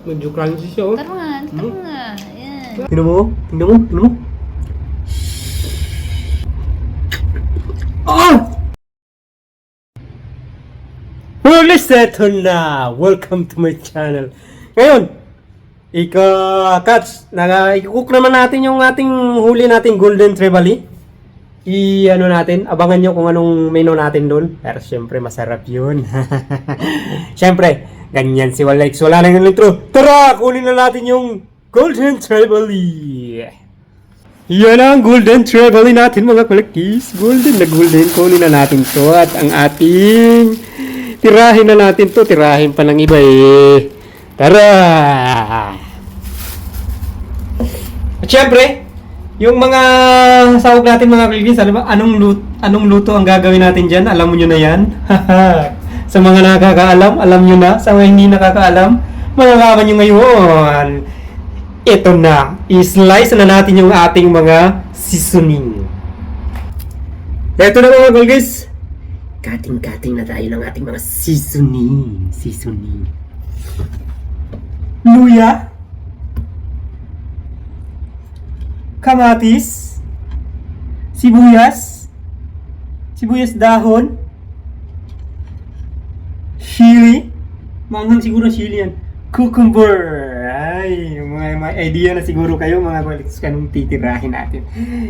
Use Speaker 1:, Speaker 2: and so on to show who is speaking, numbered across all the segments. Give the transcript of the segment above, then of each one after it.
Speaker 1: Medyo crunchy siya, oh.
Speaker 2: Taruhan, taruhan. Ayan.
Speaker 1: Tingnan mo, tingnan mo, tingnan mo. Ah! Well, eto na! Welcome to my channel. Ngayon, i-cook naman natin yung ating huli nating golden trevally. Abangan nyo kung anong menu natin doon. Pero syempre, masarap yun. Syempre, ganyan si Walex. Wala nang intro. Tara, kunin na natin yung golden trevally. Yan ang golden trevally natin, mga kolektis. Golden na golden. Kunin na natin to. At ang ating tirahin na natin to. Tirahin pa ng iba eh. Tara! At syempre, yung mga sahog natin, mga kolektis, alam ba, anong luto ang gagawin natin dyan? Alam mo nyo na yan? Sa mga nakakaalam, alam nyo na. Sa mga hindi nakakaalam, malalaman nyo ngayon. Ito na, i-slice na natin yung ating mga seasoning. Ito na, mga kolektis. Cutting na tayo ng ating mga seasoning. Luya, kamatis, sibuyas dahon, chili, manghang siguro chili yan, cucumber. Ay, may idea na siguro kayo, mga kolektis, kanong titirahin natin.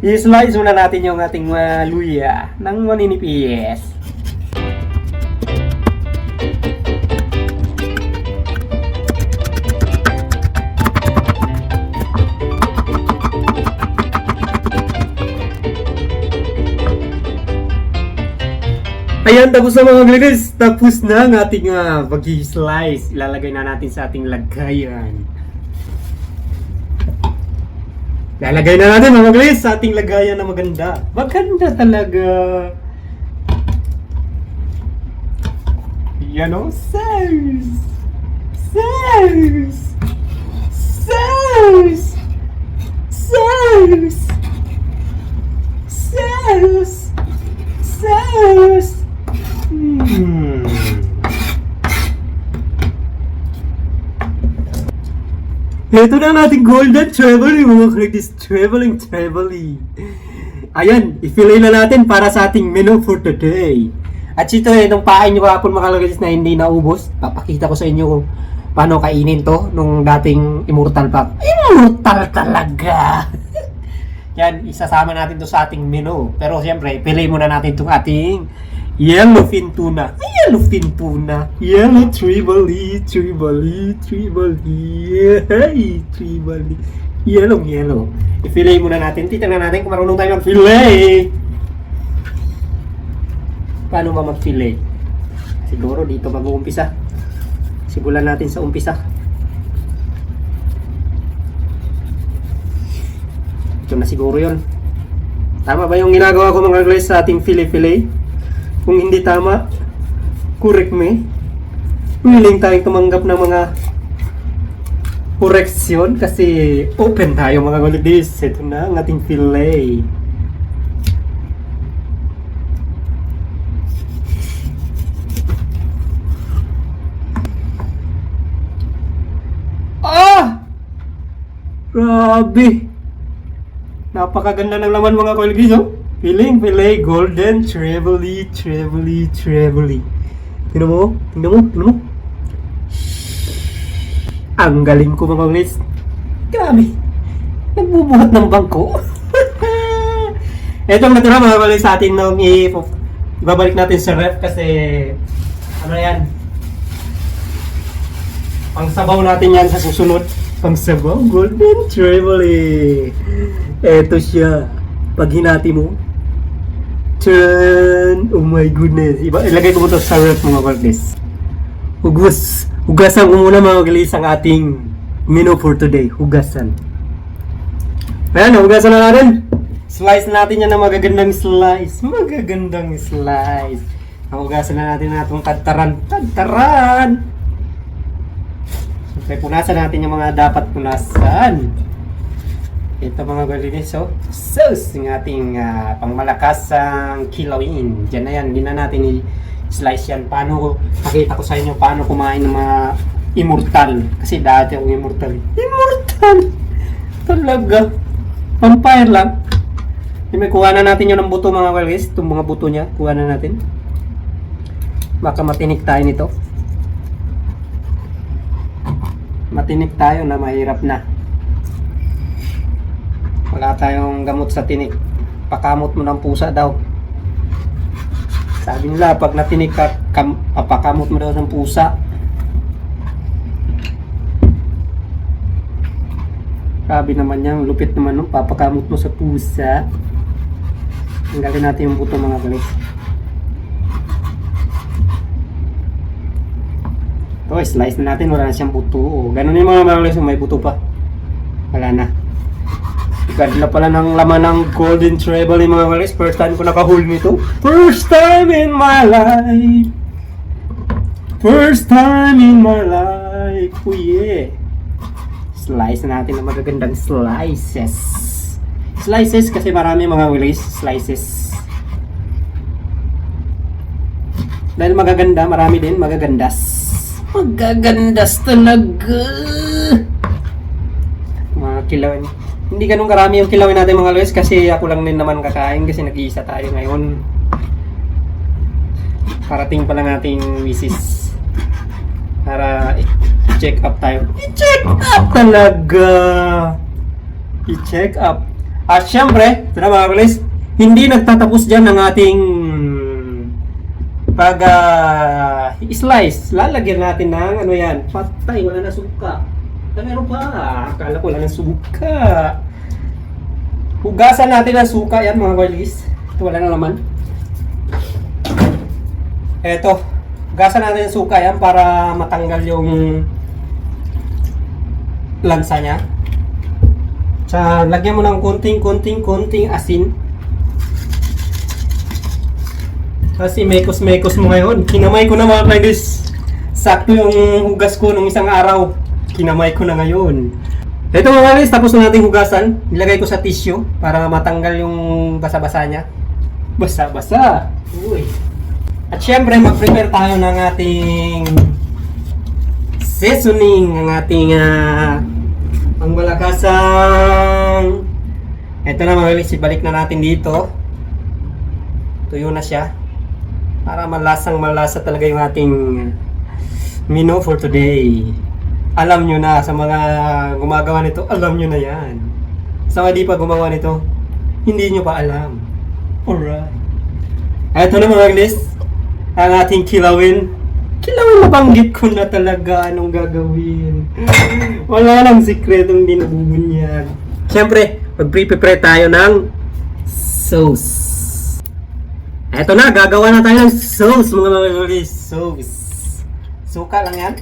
Speaker 1: I-slice muna natin yung ating luya ng maninipis. Ayan, tapos na, mga kolektis. Tapos na ang ating pag-slice. Ilalagay na natin sa ating lagayan. Lalagay na natin, mga kolektis, sa ating lagayan na maganda. Maganda talaga. Yan o, sauce! Ito na natin golden trevally, mga kolektis. Trevally. Ayan, i-fillet na natin para sa ating menu for today. At ito itong pain nyo kapon, mga kolektis, na hindi naubos. Papakita ko sa inyo kung paano kainin to nung dating immortal pa. Immortal talaga! Yan, isasama natin to sa ating menu. Pero siyempre, fillet muna natin itong ating yellowfin tuna. Yellow trevally. Yellow. I-fillet muna natin. Titignan natin kung marunong tayo mag-fillet. Paano ba mag-fillet? Siguro dito mag-uumpisa. Simulan natin sa umpisa. Ito na siguro yun. Tama ba yung ginagawa ko, mga guys, sa ating fillet? Kung hindi tama, correct me. Willing tayong tumanggap ng mga correction kasi open tayo, mga guys. Ito na ang ating fillet. Grabe! Napakaganda ng laman, mga kolektis, oh. Fillet, golden trevally. Tingnan mo. Ang galing ko, mga kolektis. Grabe! Nagbubuhat ng bangko. Ito ang natira, mga kolektis, sa atin nung ibabalik natin sa ref kasi ano yan? Pangsabaw natin yan sa susunod. Pangsabaw, golden trevally. Eto siya. Pag hinati mo, turn. Oh my goodness. Ilagay ko ito sa ref, mga kolektis. Hugasan ko muna, mga kolektis, ang ating menu for today. Hugasan. Ayan, hugasan na natin. Slice natin yan ng magagandang slice. Hugasan na natin na itong tadtaran. Okay, punasan natin yung mga dapat punasan. Ito, mga kolektis, so sauce ng ating pangmalakasang kilawin. Diyan na yan, hindi na natin i-slice yan. Pakita ko sa inyo paano kumain ng mga immortal. Kasi dati akong immortal. Immortal! Talaga. Vampire lang. May kuha na natin yun ng buto mga guys. Itong mga buto niya, kuha na natin. Baka matinik tayo nito. Matinik tayo na mahirap na. Wala tayong gamot sa tinik. Pakamot mo ng pusa daw. Sabi nila, pag natinik ka, pakamot mo daw ng pusa. Sabi naman yan, lupit naman nung papakamot mo sa pusa. Tanggalin natin yung buto mga guys. Ito, slice na natin, wala na siyang buto. Ganun yung mga guys, may buto pa. Wala na. Ganda pala ng laman ng Golden Treble yung mga guys. First time ko nakahul nito. First time in my life. First time in my life. Oh yeah. Slice na natin ng magagandang slices. Slices kasi marami mga guys. Slices. Dahil magaganda, marami din magagandas. Magagandas talaga. Mga kilawin. Hindi ganun karami yung kilawin natin mga guys kasi ako lang din naman kakain kasi nag-iisa tayo ngayon. Parating pa lang nating misis para i-check up tayo. I-check up talaga! I-check up. At syempre, ito na mga guys, hindi nagtatapos dyan ang ating pag-slice. Lalagyan natin ng ano yan, patay, wala na suka. Meron pa. Akala ko lang ng suka. Hugasan natin ang suka. Yan mga guys. Ito wala na laman. Eto. Hugasan natin ang suka yan para matanggal yung lansa niya. Tsaka lagyan mo ng konting asin. Kasi mekos mo ngayon. Kinamay ko na mga guys. Sakto yung hugas ko nung isang araw. Kinamay ko na ngayon. Ito mga guys, tapos na natin hugasan. Nilagay ko sa tissue para matanggal yung basa-basa niya. Basa-basa. Uy. At syempre, mag-prepare tayo ng ating seasoning, ng ating ang malakasang. Ito na mga guys, ibalik na natin dito. Tuyo na siya. Para malasa talaga yung ating menu for today. Alam nyo na, sa mga gumagawa nito, alam nyo na yan. Sa mga di pa gumawa nito, hindi nyo pa alam. Alright. Ito na mga guys, ang ating kilawin. Kilawin, nabanggit ko na talaga anong gagawin. Wala lang sikretong di nabubunyag. Siyempre, mag-prepare tayo ng sauce. Ito na, gagawa na tayo ng sauce mga guys. Sauce. Suka lang yan.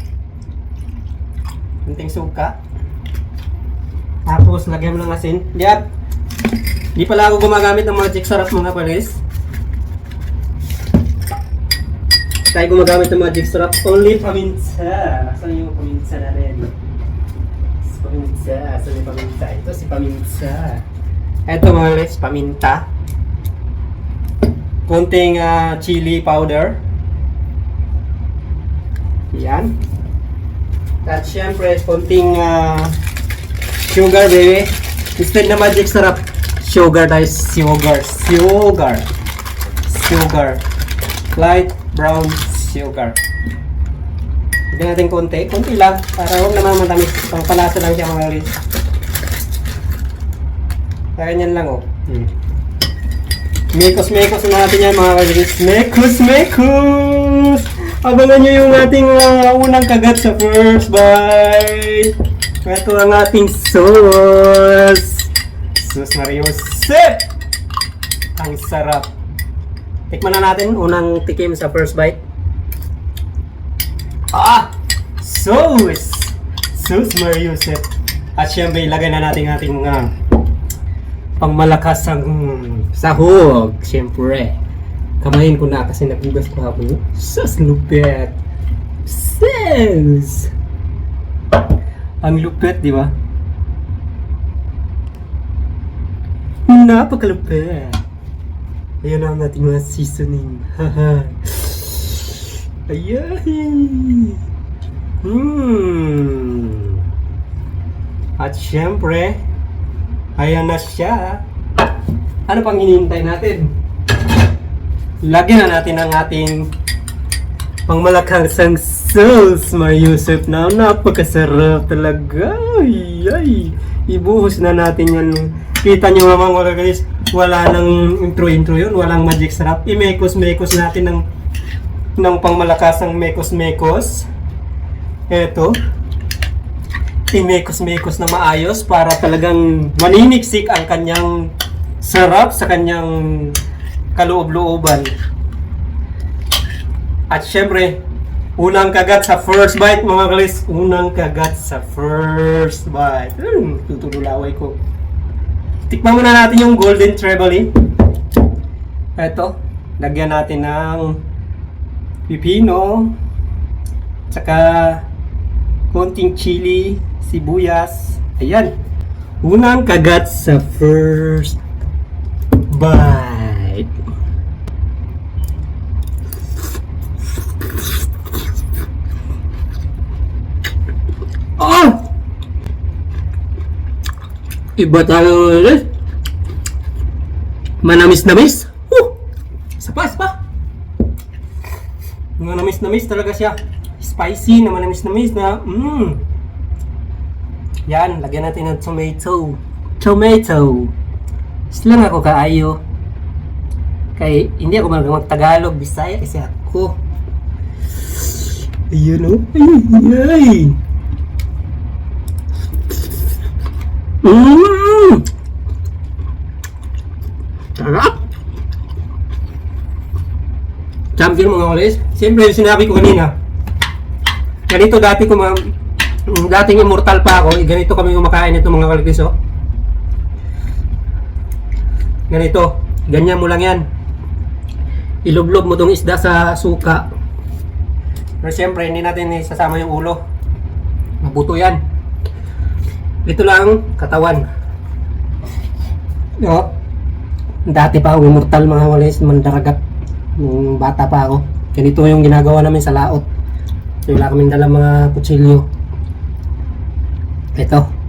Speaker 1: Kunting suka. Tapos lagyan mo ng asin. Di pala ako gumagamit ng magic syrup mga palis. Tayo gumagamit ng magic syrup. Only paminta. Nasaan yung paminta na rin? Paminta. Saan yung paminta? Ito si paminta. Ito mga palis, paminta. Kunting chili powder. Yan. At syempre, konting sugar baby. Instead na magic syrup, sugar tayo. Sugar. Light brown sugar. Bigyan natin konti. Konti lang. Para huwag naman matamis. Pangpalasa lang siya mga guys. Ganyan lang oh. Mekos natin yan mga guys. Mekos! Abangan nyo yung ating unang kagat sa first bite. Ito ang ating sauce. Sus Mario Sip! Ang sarap. Tikman na natin. Unang tikim sa first bite. Sauce! Sus Mario Sip. At syempre, ilagay na natin ating mga pangmalakas ang sahog. Syempre. Kamayin ko na kasi nagugas ko hapon. Sus, lupet. Sus! Ang lupet, di ba? Napakalupet. Ayan ang ating mga seasoning. Ayan. At syempre, ayan na siya. Ano pang hinihintay natin? Lagyan na natin ang ating pangmalakasang sauce, mga Yusuf, na napakasarap talaga. Ay. Ibuhos na natin yan. Kita nyo naman mga guys, wala nang intro yun, walang magic sarap. I-mekos natin ng pangmalakasang mekos. Eto. I-mekos na maayos para talagang maniniksik ang kanyang sarap sa kanyang kaloob-looban. At syempre, unang kagat sa first bite mga guys. Tutululaway ko. Tikman muna natin yung golden trebly. Eto, lagyan natin ng pipino, tsaka konting chili, sibuyas. Ayan. Unang kagat sa first bite. Ah! Iba talaga ulit. Manamis-namis. Isa pa. Manamis-namis talaga siya. Spicy na manamis-namis na. Yan, lagyan natin ng tomato. Silang ako kaayo. Kaya hindi ako mag-Tagalog, Bisaya kasi ako. Ayun o. Ay. Sarap! Champion mga ulis. Siyempre, sinabi ko kanina, ganito dating immortal pa ako, ganito kami kumakain ito mga kaligtis, oh. Ganito, ganyan mo lang yan. Ilublob mo tong isda sa suka. Pero siyempre, hindi natin isasama yung ulo. Mabuto yan. Ito lang, katawan. No? Dati pa ako immortal mga walis, mandaragat. Nung bata pa ako. Ganito yung ginagawa namin sa laot. So, wala kaming dalang mga kutsilyo. Ito.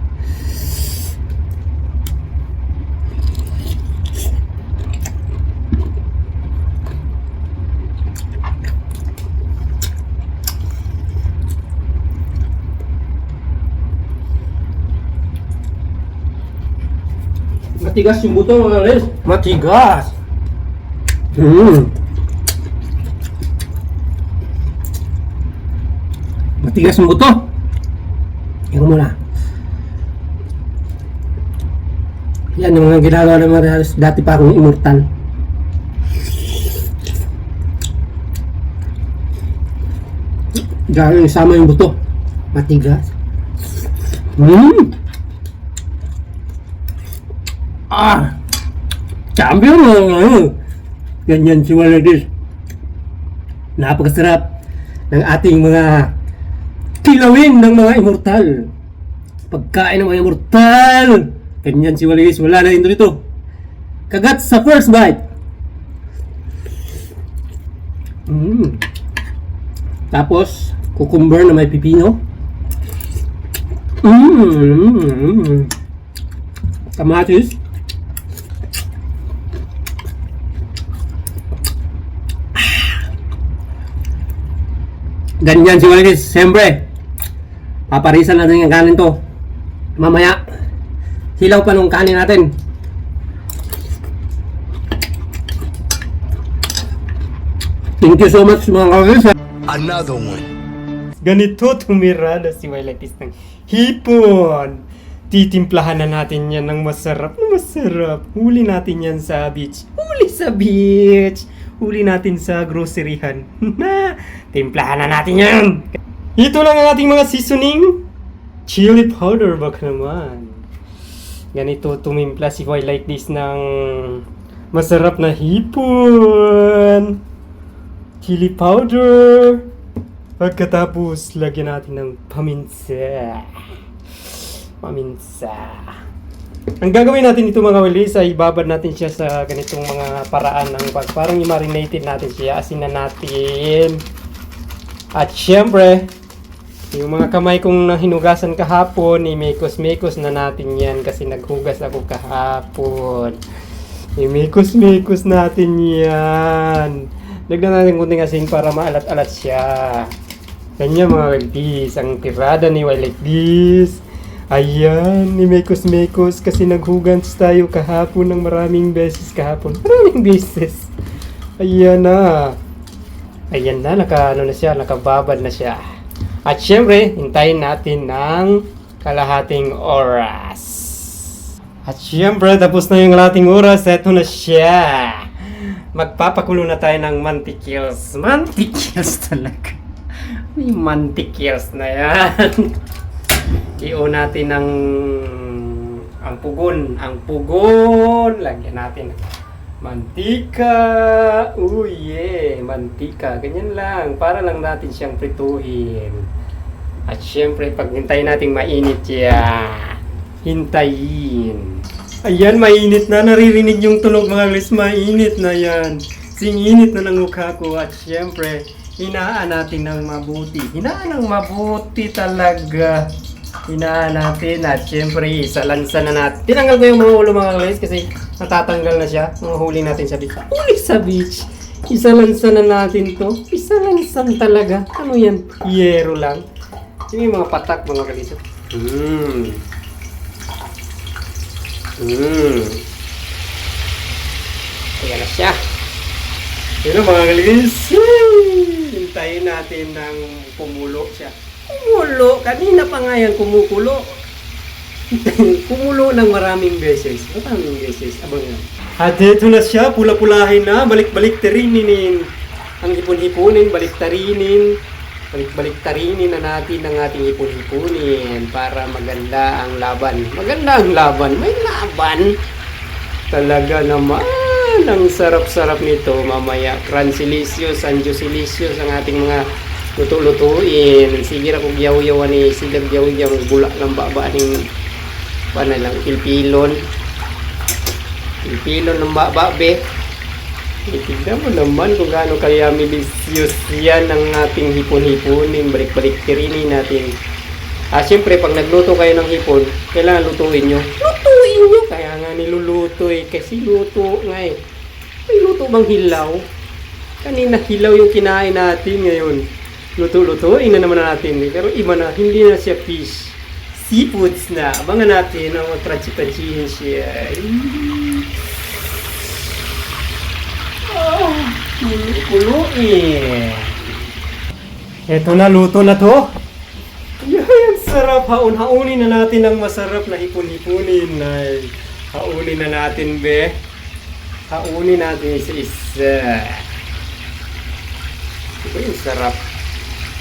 Speaker 1: Matigas yung buto mga guys. Matigas. Matigas yung buto. Ikaw muna. Yan yung mga ginagawa ng mga halos dati pa akong immortal. Gano'n isama yung buto. Matigas. Champion mo. Ganyan si Waladis. Napakasarap ng ating mga kilawin ng mga immortal. Pagkain ng mga immortal. Ganyan si Waladis. Wala na dito. Kagat sa first bite. Tapos cucumber na may pipino. Kamatis. Ganyan si Waladis. Siyempre, paparisan natin yung kanin to. Mamaya, hilaw pa nung kanin natin. Thank you so much mga Waladis.
Speaker 3: Another one.
Speaker 1: Ganito tumirada si Waladis ng hipon. Titimplahan na natin yan ng masarap na masarap. Huli natin yan sa beach. Huli natin sa groceryhan. Timplahan na natin yan. Ito lang ang ating mga seasoning. Chili powder baka naman. Ganito tumimpla si Boy like this ng masarap na hipon. Chili powder. Pagkatapos, lagyan natin ng paminsa. Ang gagawin natin ito mga walis ay babad natin siya sa ganitong mga paraan ng parang i-marinate natin siya, asinan natin. At syempre, Yung mga kamay kong hinugasan kahapon, imekos-mekos na natin yan kasi naghugas ako kahapon. Imekos-mekos natin yan. Lagyan natin kunting asin para maalat-alat siya. Ganyan mga kalagis, ang tirada ni Wild like this. Ayan, imekos-mekos kasi naghugas tayo kahapon ng maraming beses kahapon. Maraming beses. Ayan na. Ayan na, nakababad na siya. At syempre, hintayin natin ng kalahating oras. At syempre, tapos na yung kalahating oras. Eto na siya. Magpapakulo na tayo ng mantikils. Mantikils talaga. May mantikils na yan. I-on natin ang pugon. Ang pugon. Lagyan natin mantika. Oh yeah, mantika. Ganyan lang. Para lang natin siyang prituhin. At syempre, pag hintayin natin mainit yan. Hintayin. Ayan, mainit na. Naririnig yung tunog mga guys. Mainit na yan. Singinit na ng mukha ko. At syempre, hinaan natin ng mabuti. Hinaan ng mabuti talaga. Hinaan natin. At syempre, isalansa na natin. Tinanggal ko yung mga ulo mga guys kasi natatanggal na siya. Mga huli natin sa beach. Huli sa beach. Isalansa na natin to. Isalansan talaga. Ano yan? Yero lang. Yung mga patak mga guys. Ayan na siya. Pero mga guys, hintayin natin ng kumulo siya. Kumulo? Kanina pa nga yan kumukulo. Kumulo ng maraming beses. Maraming beses. Abang yan. At ito na siya. Pula-pulahin na. Balik-balik-tarinin. Ang hipon-hiponin. Balik-tarinin. Balik-tarinin na natin ang ating hipon-hiponin para maganda ang laban. Maganda ang laban. May laban. Talaga naman. Ang sarap-sarap nito. Mamaya. Cruncilicious, Anjosilicious ang ating mga luto-lutuin. Sige ra kong yaw-yawan ni silag yaw-yaw. Bulak ng baba ng lang pilpilon. Pilpilon ng baba be. Itignan mo naman kung gaano kaya delicious yan ang ating hipon-hiponin. Balik-balik tirinin natin. Siyempre, pag nagluto kayo ng hipon, kailangan lutuin nyo. Lutuin nyo! Kaya nga niluluto eh. Kasi luto nga eh. May luto bang hilaw? Kanina hilaw yung kinain natin ngayon. Luto-lutuin na naman natin eh. Pero iba na, hindi na siya fish. Seafoods na. Abangan natin ang crunchy-crunchy siya. Kulo eh. Eto na, luto na to. Yan, sarap. Haunin na natin ang masarap na hipon-hiponin. Haunin na natin, be. Haunin natin isa-isa. Ito yung sarap.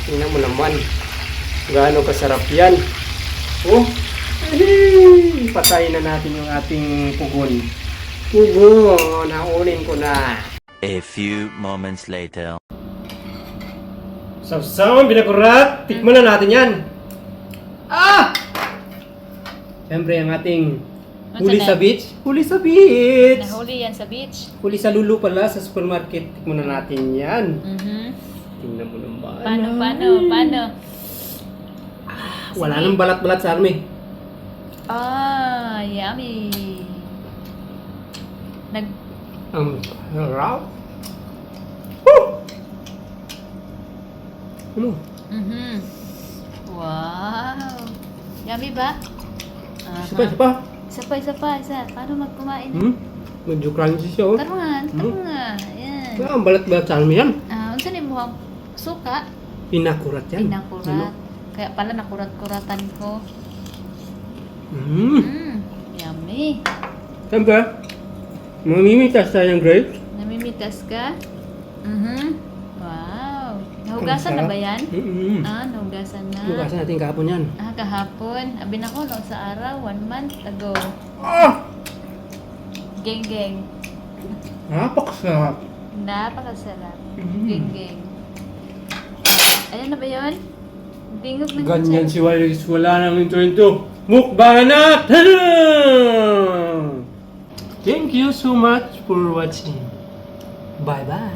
Speaker 1: Tingnan mo naman. Gaano kasarap yan. Oh. Patayin na natin yung ating pugon. Pugon. Haunin ko na.
Speaker 3: A few moments later.
Speaker 1: Sawsawan, binakurat. Tikman na natin yan. Siyempre, ang ating huli sa beach. Huli sa beach.
Speaker 2: Nahuli yan sa beach.
Speaker 1: Huli sa Lulu pala sa supermarket. Tikman na natin yan. Tingnan mo naman.
Speaker 2: Paano?
Speaker 1: Wala nang balat-balat sa army.
Speaker 2: Yummy.
Speaker 1: Raw? Woo! Ano?
Speaker 2: Wow. Yummy ba?
Speaker 1: Isa pa.
Speaker 2: Isa. Paano magkumain?
Speaker 1: Medyo crunchy siya, oh.
Speaker 2: Karuan. Ayan.
Speaker 1: Ang balat-balat sa army yan.
Speaker 2: Unsa ni mo suka?
Speaker 1: Pinakurat yan.
Speaker 2: Pinakurat. Kaya pala nakurat-kuratan ko. Yummy.
Speaker 1: Siyempre, mamimitas tayo ng grapes.
Speaker 2: Namimitas ka? Wow. Nahugasan na ba yan? Nahugasan na.
Speaker 1: Hugasan natin kahapon yan.
Speaker 2: Kahapon. Abin ako noong sa araw, 1 month ago. Geng.
Speaker 1: Napakasarap.
Speaker 2: Napakasarap. Geng. Ayan na ba yun? Dingog na
Speaker 1: Ganyan si Wallace. Wala nang ito. Mukbang na! Thank you so much for watching. Bye-bye.